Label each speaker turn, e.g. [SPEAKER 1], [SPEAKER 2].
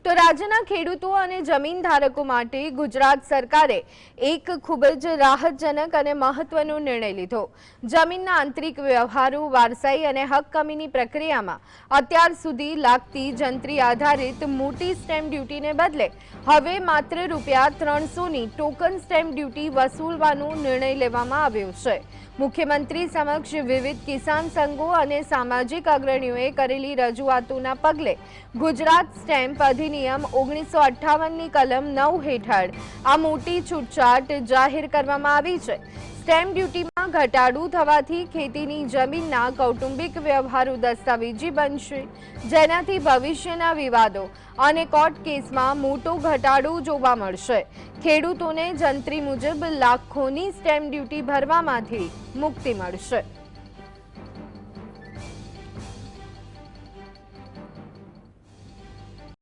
[SPEAKER 1] તો રાજ્યના ખેડૂતો અને જમીન ધારકો માટે ગુજરાત સરકારે એક ખૂબ જ રાહતજનક અને મહત્વનો નિર્ણય લીધો। જમીનના આંતરિક વ્યવહારો, વારસાઈ અને હક કમીની પ્રક્રિયામાં અત્યાર સુધી લાગતી જંત્રી આધારિત મોટી સ્ટેમ્પ ડ્યુટીને બદલે હવે માત્ર ₹300ની ટોકન સ્ટેમ્પ ડ્યુટી વસૂલવાનો નિર્ણય લેવામાં આવ્યો છે। મુખ્યમંત્રી સમક્ષ વિવિધ કિસાન સંઘો અને સામાજિક અગ્રણીઓએ કરેલી રજૂઆતોના પગલે ગુજરાત સ્ટેમ્પ અધિનિયમ 1958ની કલમ 9 હેઠળ આ મોટી છૂટછાટ જાહેર કરવામાં આવી છે। સ્ટેમ્પ ડ્યુટીમાં ઘટાડો થવાથી ખેતીની જમીનના કૌટુંબિક વ્યવહારો દસ્તાવેજી બનશે, જેનાથી ભવિષ્યના વિવાદો અને કોર્ટ કેસમાં મોટો ઘટાડો જોવા મળશે। ખેડૂતોને જંત્રી મુજબ લાખોની સ્ટેમ્પ ડ્યુટી ભરવામાંથી મુક્તિ મળશે।